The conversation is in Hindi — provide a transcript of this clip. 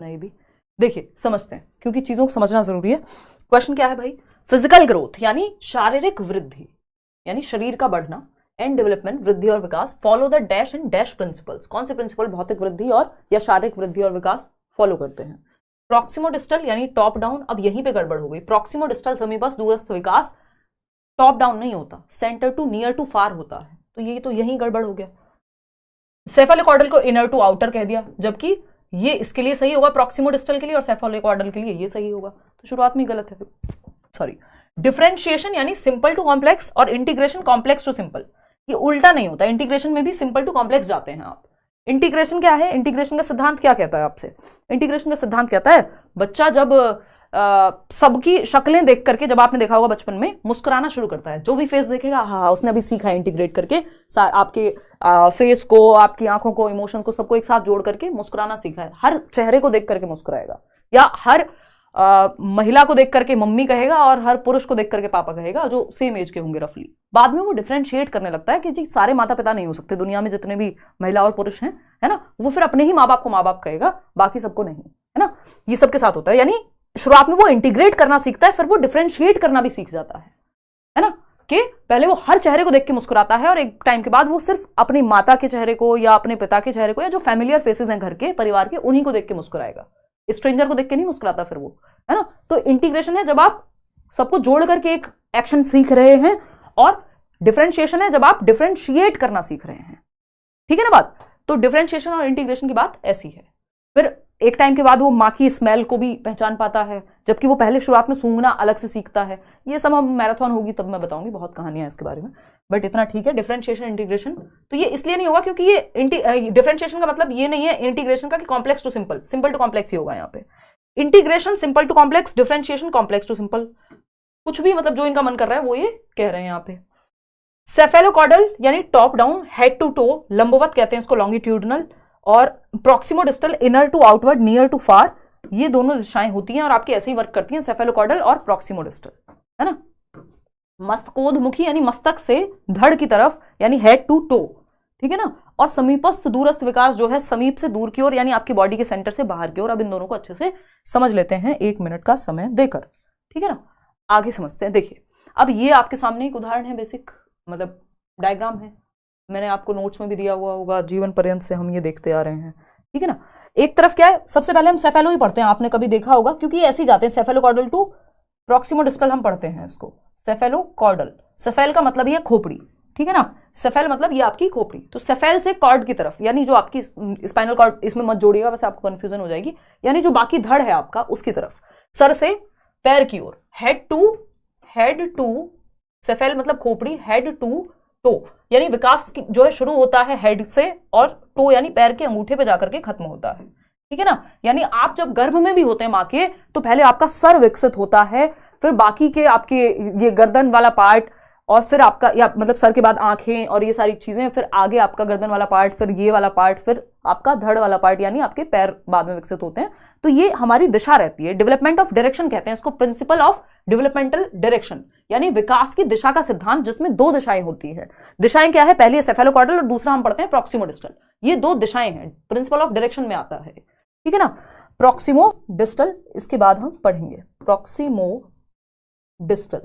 नहीं भी। देखिए समझते हैं क्योंकि चीजों को समझना जरूरी है। क्वेश्चन क्या है भाई, फिजिकल ग्रोथ यानी शारीरिक वृद्धि यानी शरीर का बढ़ना, एंड डेवलपमेंट वृद्धि और विकास, follow the dash and dash principles. कौन से प्रिंसिपल भौतिक वृद्धि और या शारीरिक वृद्धि और विकास फॉलो करते हैं? प्रॉक्सिमोडिस्टल यानी टॉप डाउन। अब यहीं पे गड़बड़ हो गई, प्रॉक्सिमोडिस्टल समीपस्थ दूरस्थ विकास टॉप डाउन नहीं होता, सेंटर टू नियर टू फार होता है, तो ये तो यहीं गड़बड़ हो गया। सेफालोकॉर्डल को इनर टू आउटर कह दिया, जबकि ये इसके लिए सही होगा प्रॉक्सिमोडिस्टल के लिए, और सेफालोकॉर्डल के लिए ये सही होगा, तो शुरुआत में गलत है। सॉरी। डिफरेंशिएशन यानी सिंपल टू कॉम्प्लेक्स और इंटीग्रेशन कॉम्प्लेक्स टू सिंपल, ये उल्टा नहीं होता, इंटीग्रेशन में भी सिंपल टू कॉम्प्लेक्स जाते हैं आप। इंटीग्रेशन क्या है, इंटीग्रेशन का सिद्धांत क्या कहता है आपसे? इंटीग्रेशन का सिद्धांत कहता है बच्चा जब सबकी शक्लें देख करके, जब आपने देखा होगा बचपन में, मुस्कुराना शुरू करता है। जो भी फेस देखेगा, हाँ उसने अभी सीखा है इंटीग्रेट करके आपके फेस को, आपकी आंखों को, इमोशन को, सबको एक साथ जोड़ करके मुस्कुराना सीखा है। हर चेहरे को देख करके मुस्कुराएगा, या हर महिला को देख करके मम्मी कहेगा और हर पुरुष को देख करके पापा कहेगा, जो सेम एज के होंगे रफली। बाद में वो डिफरेंशिएट करने लगता है कि जी सारे माता पिता नहीं हो सकते दुनिया में, जितने भी महिला और पुरुष हैं, है ना, वो फिर अपने ही माँ बाप को माँ बाप कहेगा, बाकी सबको नहीं, है ना। ये सबके साथ होता है, यानी शुरुआत में वो इंटीग्रेट करना सीखता है, फिर वो डिफरेंशिएट करना भी सीख जाता है ना, कि पहले वो हर चेहरे को देख के मुस्कुराता है और एक टाइम के बाद वो सिर्फ अपनी माता के चेहरे को या अपने पिता के चेहरे को, या जो फैमिलियर फेसेस हैं घर के, परिवार के, उन्हीं को देख के मुस्कुराएगा, स्ट्रेंजर को देख के नहीं मुस्कुराता फिर वो, है ना। तो इंटीग्रेशन है जब आप सबको जोड़ करके एक एक्शन सीख रहे हैं, और डिफरेंशिएशन है जब आप डिफरेंशिएट करना सीख रहे हैं, ठीक है ना बात। तो डिफरेंशिएशन और इंटीग्रेशन की बात ऐसी है। फिर एक टाइम के बाद वो माँ की स्मेल को भी पहचान पाता है, जबकि वो पहले शुरुआत में सूंघना अलग से सीखता है। ये सब हम मैराथन होगी तब मैं बताऊंगी, बहुत कहानियां इसके बारे में, बट इतना ठीक है। डिफरेंशिएशन इंटीग्रेशन तो ये इसलिए नहीं होगा क्योंकि ये डिफरेंशिएशन का मतलब ये नहीं है इंटीग्रेशन का कि complex to simple, simple to complex ही होगा यहाँ पे। Integration simple to complex, differentiation complex to simple, कुछ भी मतलब जो इनका मन कर रहा है वो ये कह रहे हैं यहाँ पे। सेफेलोकॉर्डल यानी top down, head to toe, लंबवत कहते हैं इसको लॉन्गिट्यूडनल, और proximodistal inner to outward, near to far, ये दोनों दिशाएं होती हैं और आपके ऐसे ही वर्क करती हैं, सेफेलोकॉर्डल और प्रॉक्सिमोडिस्टल, है ना। मस्तकोदमुखी यानी मस्तक से धड़ की तरफ, यानी हेड टू टो, ठीक है ना। और समीपस्थ दूरस्थ विकास जो है समीप से दूर की ओर, यानी आपकी बॉडी के सेंटर से बाहर की ओर। अब इन दोनों को अच्छे से समझ लेते हैं 1 मिनट का समय देकर, ठीक है ना। आगे समझते हैं। देखिए अब ये आपके सामने एक उदाहरण है, बेसिक मतलब डायग्राम है, मैंने आपको नोट्स में भी दिया हुआ होगा, जीवन पर्यंत से हम ये देखते आ रहे हैं, ठीक है ना। एक तरफ क्या है, सबसे पहले हम सेफेलो ही पढ़ते हैं, आपने कभी देखा होगा क्योंकि ये ऐसे ही जाते हैं, सेफेलोकॉर्डल टू प्रॉक्सिमोडिस्टल हम पढ़ते हैं इसको, सेफेलोकॉर्डल। सेफेल का मतलब ये खोपड़ी, ठीक है ना, सेफेल मतलब ये आपकी खोपड़ी। तो सेफेल से कॉर्ड की तरफ, यानी जो आपकी स्पाइनल कॉर्ड, इसमें मत जोड़िएगा वैसे आपको कंफ्यूजन हो जाएगी, यानी जो बाकी धड़ है आपका उसकी तरफ, सर से पैर की ओर, हेड टू, सेफेल मतलब खोपड़ी, हेड टू टो, यानी विकास जो है शुरू होता है हेड से, और टो यानी पैर के अंगूठे पे जाकर के खत्म होता है, ठीक है ना। यानी आप जब गर्भ में भी होते हैं माँ के, तो पहले आपका सर विकसित होता है, फिर बाकी के आपके ये गर्दन वाला पार्ट, और फिर आपका या मतलब सर के बाद आंखें और ये सारी चीजें, फिर आगे आपका गर्दन वाला पार्ट, फिर ये वाला पार्ट, फिर आपका धड़ वाला पार्ट, यानी आपके पैर बाद में विकसित होते हैं। तो ये हमारी दिशा रहती है, डेवलपमेंट ऑफ डायरेक्शन कहते हैं इसको, प्रिंसिपल ऑफ डेवलपमेंटल डायरेक्शन, यानी विकास की दिशा का सिद्धांत, जिसमें 2 दिशाएं होती है। दिशाएं क्या है, पहली है सेफेलोकॉर्डल और दूसरा हम पढ़ते हैं प्रॉक्सिमोडिस्टल। ये 2 दिशाएं हैं, प्रिंसिपल ऑफ डायरेक्शन में आता है, ठीक है ना। प्रॉक्सिमोडिस्टल इसके बाद हम पढ़ेंगे, प्रॉक्सिमोडिस्टल,